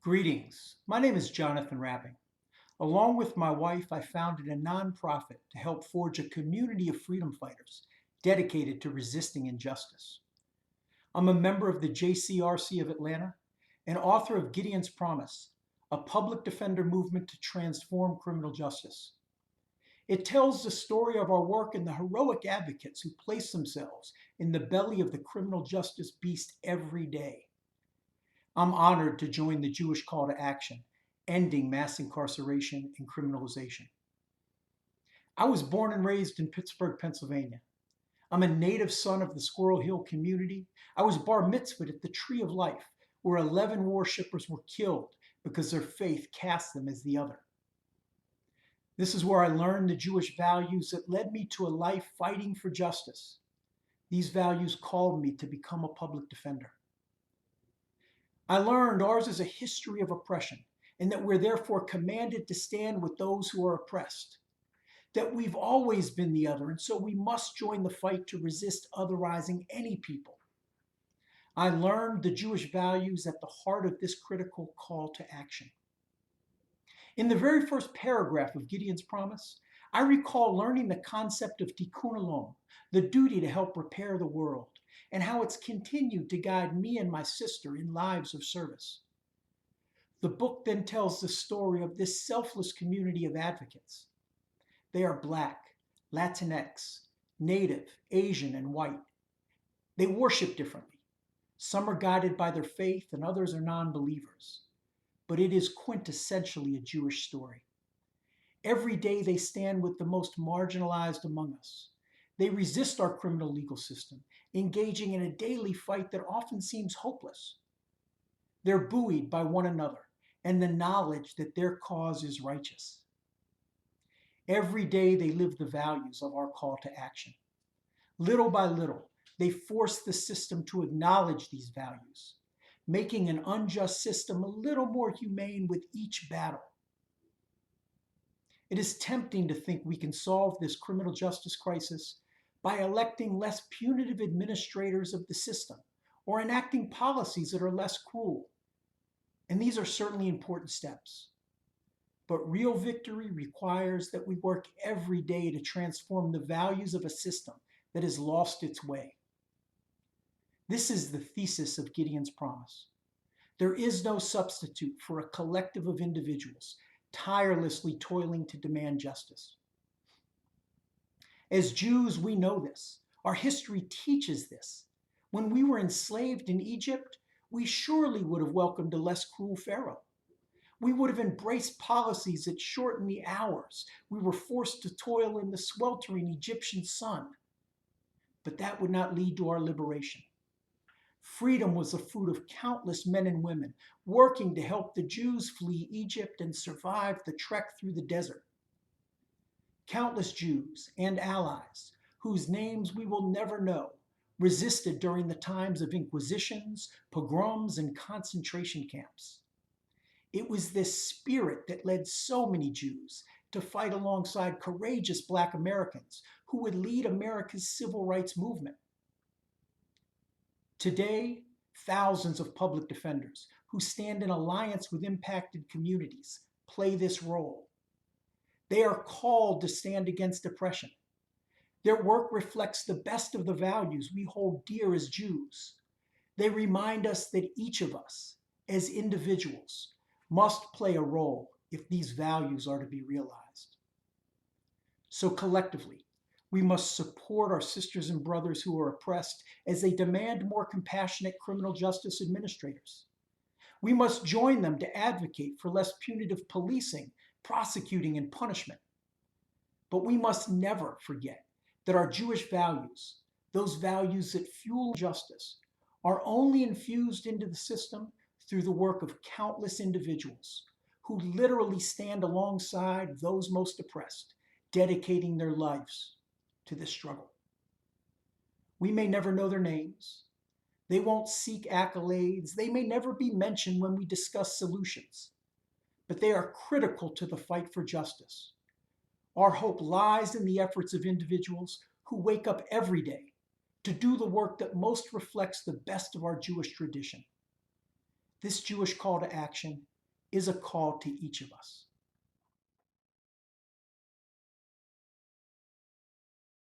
Greetings. My name is Jonathan Rapping. Along with my wife, I founded a nonprofit to help forge a community of freedom fighters dedicated to resisting injustice. I'm a member of the JCRC of Atlanta and author of Gideon's Promise, a public defender movement to transform criminal justice. It tells the story of our work and the heroic advocates who place themselves in the belly of the criminal justice beast every day. I'm honored to join the Jewish call to action, ending mass incarceration and criminalization. I was born and raised in Pittsburgh, Pennsylvania. I'm a native son of the Squirrel Hill community. I was bar mitzvahed at the Tree of Life, where 11 worshippers were killed because their faith cast them as the other. This is where I learned the Jewish values that led me to a life fighting for justice. These values called me to become a public defender. I learned ours is a history of oppression, and that we're therefore commanded to stand with those who are oppressed. That we've always been the other, and so we must join the fight to resist otherizing any people. I learned the Jewish values at the heart of this critical call to action. In the very first paragraph of Gideon's Promise, I recall learning the concept of tikkun olam, the duty to help repair the world, and how it's continued to guide me and my sister in lives of service. The book then tells the story of this selfless community of advocates. They are Black, Latinx, Native, Asian, and white. They worship differently. Some are guided by their faith and others are non-believers. But it is quintessentially a Jewish story. Every day they stand with the most marginalized among us. They resist our criminal legal system, engaging in a daily fight that often seems hopeless. They're buoyed by one another and the knowledge that their cause is righteous. Every day they live the values of our call to action. Little by little, they force the system to acknowledge these values, making an unjust system a little more humane with each battle. It is tempting to think we can solve this criminal justice crisis by electing less punitive administrators of the system or enacting policies that are less cruel. And these are certainly important steps. But real victory requires that we work every day to transform the values of a system that has lost its way. This is the thesis of Gideon's Promise. There is no substitute for a collective of individuals tirelessly toiling to demand justice. As Jews, we know this. Our history teaches this. When we were enslaved in Egypt, we surely would have welcomed a less cruel Pharaoh. We would have embraced policies that shortened the hours we were forced to toil in the sweltering Egyptian sun. But that would not lead to our liberation. Freedom was the fruit of countless men and women working to help the Jews flee Egypt and survive the trek through the desert. Countless Jews and allies, whose names we will never know, resisted during the times of inquisitions, pogroms, and concentration camps. It was this spirit that led so many Jews to fight alongside courageous Black Americans who would lead America's civil rights movement. Today, thousands of public defenders who stand in alliance with impacted communities play this role. They are called to stand against oppression. Their work reflects the best of the values we hold dear as Jews. They remind us that each of us, as individuals, must play a role if these values are to be realized. So collectively, we must support our sisters and brothers who are oppressed as they demand more compassionate criminal justice administrators. We must join them to advocate for less punitive policing, prosecuting, and punishment. But we must never forget that our Jewish values, those values that fuel justice, are only infused into the system through the work of countless individuals who literally stand alongside those most oppressed, dedicating their lives to this struggle. We may never know their names. They won't seek accolades. They may never be mentioned when we discuss solutions, but they are critical to the fight for justice. Our hope lies in the efforts of individuals who wake up every day to do the work that most reflects the best of our Jewish tradition. This Jewish call to action is a call to each of us.